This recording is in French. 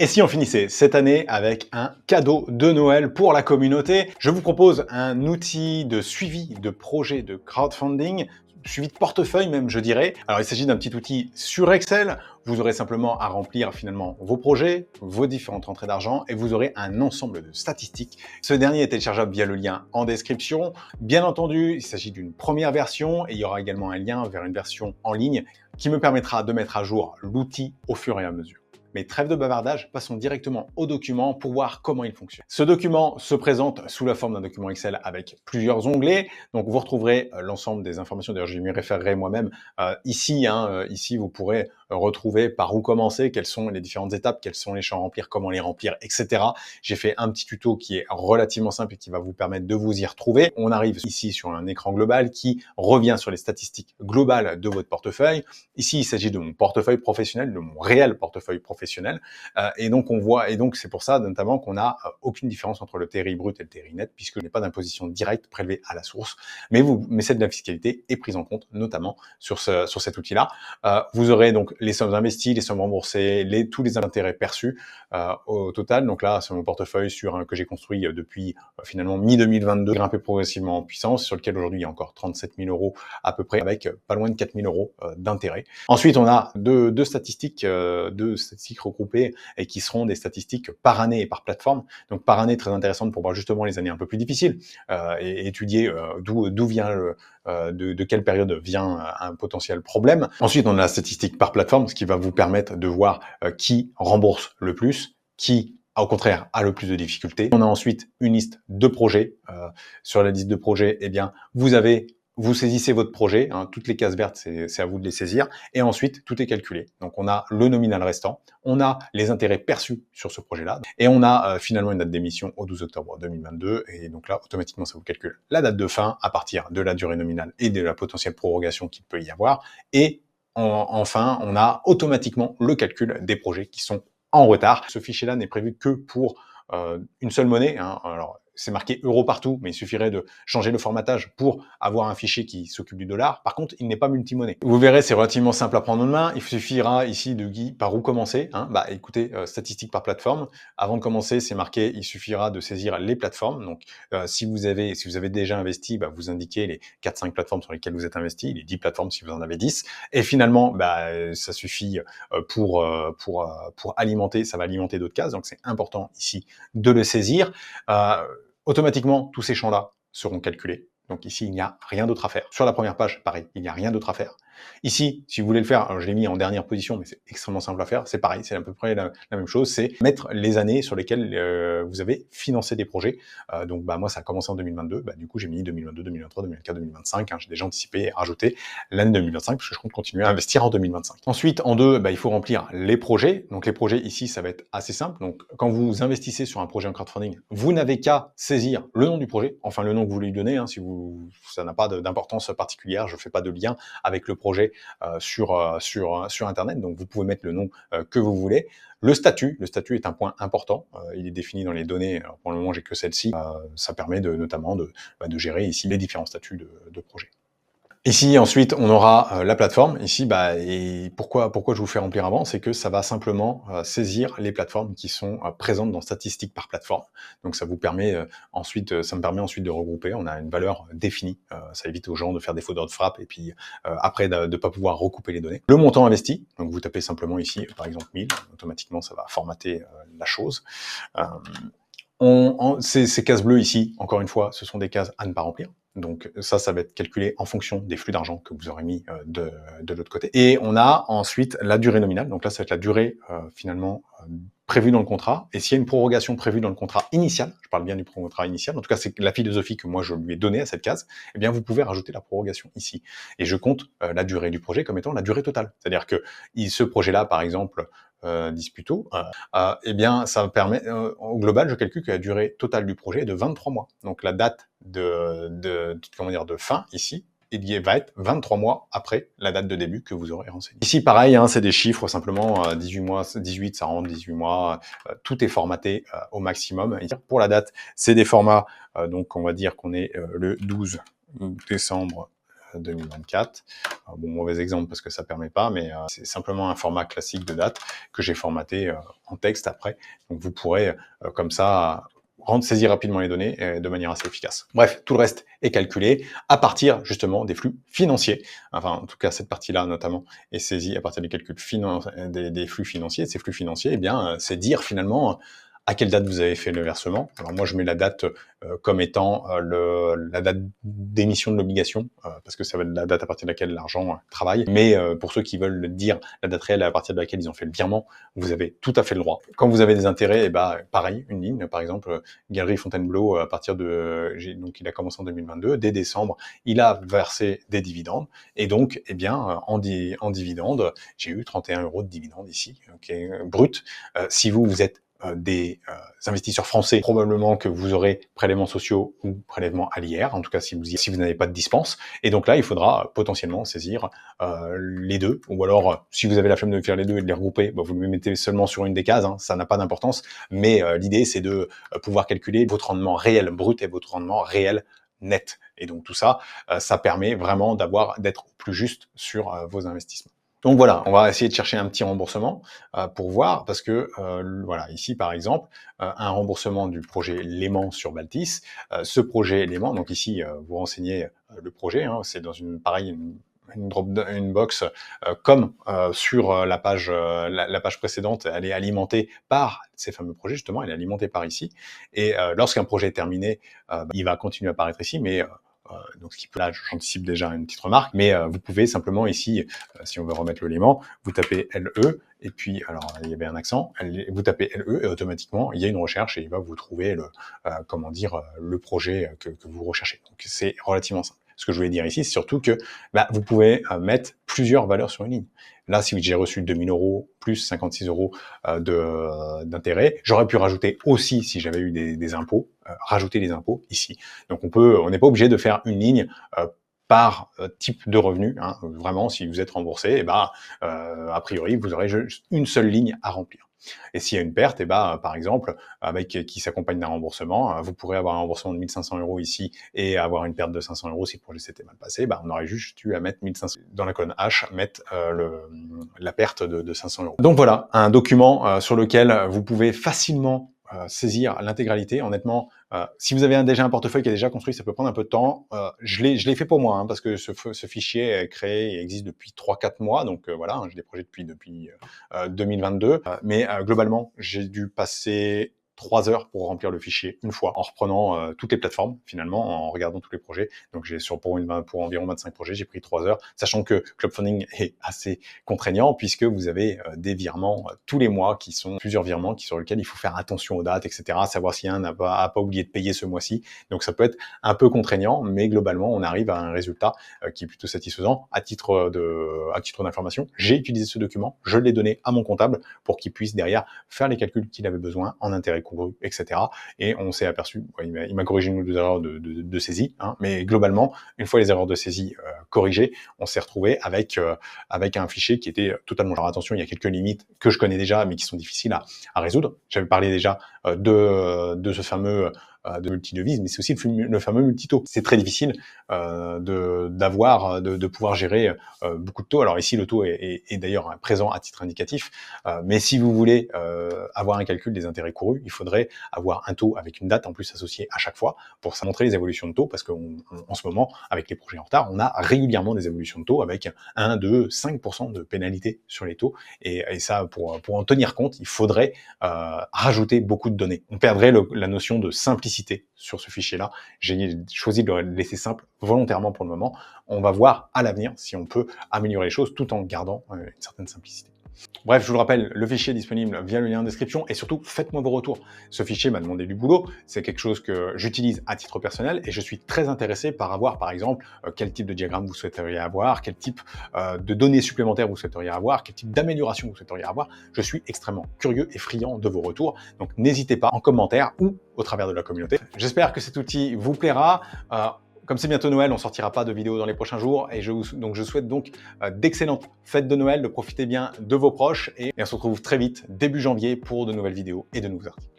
Et si on finissait cette année avec un cadeau de Noël pour la communauté? Je vous propose un outil de suivi de projet de crowdfunding, suivi de portefeuille même, je dirais. Alors, il s'agit d'un petit outil sur Excel. Vous aurez simplement à remplir finalement vos projets, vos différentes rentrées d'argent et vous aurez un ensemble de statistiques. Ce dernier est téléchargeable via le lien en description. Bien entendu, il s'agit d'une première version et il y aura également un lien vers une version en ligne qui me permettra de mettre à jour l'outil au fur et à mesure. Mais trêve de bavardage, passons directement au document pour voir comment il fonctionne. Ce document se présente sous la forme d'un document Excel avec plusieurs onglets. Donc vous retrouverez l'ensemble des informations. D'ailleurs, je m'y référerai moi-même ici. Ici, vous pourrez retrouver par où commencer, quelles sont les différentes étapes, quels sont les champs à remplir, comment les remplir, etc. J'ai fait un petit tuto qui est relativement simple et qui va vous permettre de vous y retrouver. On arrive ici sur un écran global qui revient sur les statistiques globales de votre portefeuille. Ici, il s'agit de mon portefeuille professionnel, de mon réel portefeuille professionnel. Et donc, on voit, et donc c'est pour ça notamment qu'on n'a aucune différence entre le TRI brut et le TRI net, puisque je n'ai pas d'imposition directe prélevée à la source. Mais celle de la fiscalité est prise en compte, notamment sur cet outil-là. Vous aurez donc les sommes investies, les sommes remboursées, tous les intérêts perçus au total. Donc là, c'est mon portefeuille que j'ai construit depuis finalement mi-2022, grimpé progressivement en puissance, sur lequel aujourd'hui il y a encore 37 000 euros à peu près, avec pas loin de 4 000 euros d'intérêt. Ensuite, on a deux statistiques regroupées et qui seront des statistiques par année et par plateforme. Donc par année, très intéressante pour voir justement les années un peu plus difficiles et étudier d'où vient de quelle période vient un potentiel problème. Ensuite, on a la statistique par plateforme, ce qui va vous permettre de voir qui rembourse le plus, qui au contraire a le plus de difficultés. On a ensuite une liste de projets. Sur la liste de projets, eh bien, vous saisissez votre projet, toutes les cases vertes, c'est à vous de les saisir, et ensuite, tout est calculé. Donc, on a le nominal restant, on a les intérêts perçus sur ce projet-là, et on a finalement une date d'émission au 12 octobre 2022, et donc là, automatiquement, ça vous calcule la date de fin à partir de la durée nominale et de la potentielle prorogation qu'il peut y avoir, et enfin, on a automatiquement le calcul des projets qui sont en retard. Ce fichier-là n'est prévu que pour une seule monnaie. Alors, c'est marqué euro partout, mais il suffirait de changer le formatage pour avoir un fichier qui s'occupe du dollar. Par contre, il n'est pas multimonnaie. Vous verrez, c'est relativement simple à prendre en main. Il suffira ici de par où commencer. Écoutez, statistiques par plateforme. Avant de commencer, c'est marqué, il suffira de saisir les plateformes. Donc, si vous avez déjà investi, vous indiquez les 4-5 plateformes sur lesquelles vous êtes investi, les 10 plateformes si vous en avez 10. Et finalement, ça suffit pour alimenter, ça va alimenter d'autres cases. Donc, c'est important ici de le saisir. Automatiquement, tous ces champs-là seront calculés. Donc ici, il n'y a rien d'autre à faire. Sur la première page, pareil, il n'y a rien d'autre à faire. Ici, si vous voulez le faire, alors je l'ai mis en dernière position, mais c'est extrêmement simple à faire. C'est pareil, c'est à peu près la même chose. C'est mettre les années sur lesquelles vous avez financé des projets. Donc, moi, ça a commencé en 2022. Du coup, j'ai mis 2022, 2023, 2024, 2025. J'ai déjà anticipé et rajouté l'année 2025 parce que je compte continuer à investir en 2025. Ensuite, en deux, il faut remplir les projets. Donc, les projets ici, ça va être assez simple. Donc, quand vous investissez sur un projet en crowdfunding, vous n'avez qu'à saisir le nom du projet, enfin le nom que vous lui donnez. Si ça n'a pas d'importance particulière, je ne fais pas de lien avec le projet sur Internet, donc vous pouvez mettre le nom que vous voulez. Le statut est un point important, il est défini dans les données, alors pour le moment j'ai que celle-ci, ça permet notamment de gérer ici les différents statuts de projet. Ici, ensuite, on aura la plateforme. Ici, et pourquoi je vous fais remplir avant, c'est que ça va simplement saisir les plateformes qui sont présentes dans statistiques par plateforme. Donc, ça vous permet ça me permet ensuite de regrouper. On a une valeur définie. Ça évite aux gens de faire des fautes d'ordre frappe et puis après de pas pouvoir recouper les données. Le montant investi. Donc, vous tapez simplement ici, par exemple 1000. Automatiquement, ça va formater la chose. Ces cases bleues ici, encore une fois, ce sont des cases à ne pas remplir. Donc ça va être calculé en fonction des flux d'argent que vous aurez mis de l'autre côté. Et on a ensuite la durée nominale. Donc là, ça va être la durée finalement prévue dans le contrat. Et s'il y a une prorogation prévue dans le contrat initial, je parle bien du contrat initial, en tout cas c'est la philosophie que moi je lui ai donnée à cette case, eh bien vous pouvez rajouter la prorogation ici. Et je compte la durée du projet comme étant la durée totale. C'est-à-dire que ce projet-là, par exemple, Disputo, eh bien ça me permet, au global, je calcule que la durée totale du projet est de 23 mois. Donc la date de fin ici, il va être 23 mois après la date de début que vous aurez renseigné. Ici, pareil, c'est des chiffres simplement, 18 mois, 18, ça rentre 18 mois, tout est formaté au maximum. Pour la date, c'est des formats, donc on va dire qu'on est le 12 décembre 2024. Bon, mauvais exemple parce que ça permet pas, mais c'est simplement un format classique de date que j'ai formaté en texte après. Donc vous pourrez comme ça saisir rapidement les données de manière assez efficace. Bref, tout le reste est calculé à partir justement des flux financiers. Enfin, en tout cas, cette partie-là notamment est saisie à partir des calculs des flux financiers. Ces flux financiers, eh bien, c'est dire finalement à quelle date vous avez fait le versement. Alors moi, je mets la date comme étant la date d'émission de l'obligation, parce que ça va être la date à partir de laquelle l'argent travaille. Mais pour ceux qui veulent dire la date réelle à partir de laquelle ils ont fait le virement, vous avez tout à fait le droit. Quand vous avez des intérêts, eh ben, pareil, une ligne, par exemple, Galerie Fontainebleau, à partir de... donc il a commencé en 2022, dès décembre, il a versé des dividendes, et donc, eh bien, en dividendes, j'ai eu 31 € de dividendes ici, okay, brut. Si vous êtes des investisseurs français, probablement que vous aurez prélèvements sociaux ou prélèvements à l'IR, en tout cas si vous n'avez pas de dispense. Et donc là, il faudra potentiellement saisir les deux, ou alors si vous avez la flemme de faire les deux et de les regrouper, bah, vous les mettez seulement sur une des cases, hein, ça n'a pas d'importance, mais l'idée c'est de pouvoir calculer votre rendement réel brut et votre rendement réel net. Et donc tout ça, ça permet vraiment d'être plus juste sur vos investissements. Donc voilà, on va essayer de chercher un petit remboursement pour voir, parce que voilà, ici par exemple, un remboursement du projet Léman sur Baltis. Ce projet Léman, donc ici vous renseignez le projet, hein, c'est dans une une box comme sur la page précédente, elle est alimentée par ces fameux projets, justement, elle est alimentée par ici. Et lorsqu'un projet est terminé, il va continuer à apparaître ici, mais donc ce qui peut, là j'anticipe déjà une petite remarque, mais vous pouvez simplement ici, si on veut remettre le Léman, vous tapez LE, et puis, alors il y avait un accent, vous tapez LE, et automatiquement il y a une recherche, et il va vous trouver comment dire, le projet que vous recherchez. Donc c'est relativement simple. Ce que je voulais dire ici, c'est surtout que vous pouvez mettre plusieurs valeurs sur une ligne. Là, si j'ai reçu 2000 € plus 56 € d'intérêt, j'aurais pu rajouter aussi, si j'avais eu des impôts, rajouter les impôts ici. Donc on n'est pas obligé de faire une ligne par type de revenu. Hein. Vraiment, si vous êtes remboursé, a priori, vous aurez juste une seule ligne à remplir. Et s'il y a une perte, par exemple, qui s'accompagne d'un remboursement, vous pourrez avoir un remboursement de 1500 € ici et avoir une perte de 500 € si le projet s'était mal passé. On aurait juste eu à mettre 1500 dans la colonne H, mettre la perte de 500 €. Donc voilà, un document sur lequel vous pouvez facilement saisir l'intégralité. Honnêtement, si vous avez déjà un portefeuille qui est déjà construit, ça peut prendre un peu de temps. Je l'ai fait pour moi, hein, parce que ce fichier est créé et existe depuis 3-4 mois, donc voilà, hein, j'ai des projets depuis 2022. Mais globalement, j'ai dû passer 3 heures pour remplir le fichier une fois, en reprenant toutes les plateformes, finalement, en regardant tous les projets. Donc pour environ 25 projets, j'ai pris 3 heures, sachant que Clubfunding est assez contraignant, puisque vous avez des virements tous les mois, qui sont plusieurs virements sur lesquels il faut faire attention aux dates, etc., savoir si un n'a pas oublié de payer ce mois-ci. Donc ça peut être un peu contraignant, mais globalement, on arrive à un résultat qui est plutôt satisfaisant. À titre d'information, j'ai utilisé ce document, je l'ai donné à mon comptable pour qu'il puisse derrière faire les calculs qu'il avait besoin en intérêt congrue, etc. Et on s'est aperçu, il m'a corrigé une ou deux erreurs de saisie, hein, mais globalement, une fois les erreurs de saisie corrigées, on s'est retrouvé avec un fichier qui était totalement... Alors attention, il y a quelques limites que je connais déjà, mais qui sont difficiles à résoudre. J'avais parlé déjà de ce fameux de multi-devises, mais c'est aussi le fameux multi-taux. C'est très difficile de pouvoir gérer beaucoup de taux. Alors ici, le taux est d'ailleurs présent à titre indicatif, mais si vous voulez avoir un calcul des intérêts courus, il faudrait avoir un taux avec une date en plus associée à chaque fois pour ça montrer les évolutions de taux, parce qu'en ce moment, avec les projets en retard, on a régulièrement des évolutions de taux avec 1, 2, 5% de pénalité sur les taux, et ça, pour en tenir compte, il faudrait rajouter beaucoup de données. On perdrait la notion de simplicité sur ce fichier-là. J'ai choisi de le laisser simple volontairement pour le moment. On va voir à l'avenir si on peut améliorer les choses tout en gardant une certaine simplicité. Bref, je vous le rappelle, le fichier est disponible via le lien en description, et surtout, faites-moi vos retours. Ce fichier m'a demandé du boulot, c'est quelque chose que j'utilise à titre personnel, et je suis très intéressé par avoir, par exemple, quel type de diagramme vous souhaiteriez avoir, quel type de données supplémentaires vous souhaiteriez avoir, quel type d'amélioration vous souhaiteriez avoir. Je suis extrêmement curieux et friand de vos retours, donc n'hésitez pas en commentaire ou au travers de la communauté. J'espère que cet outil vous plaira. Comme c'est bientôt Noël, on ne sortira pas de vidéos dans les prochains jours, et je souhaite donc d'excellentes fêtes de Noël, de profiter bien de vos proches, et on se retrouve très vite, début janvier, pour de nouvelles vidéos et de nouveaux articles.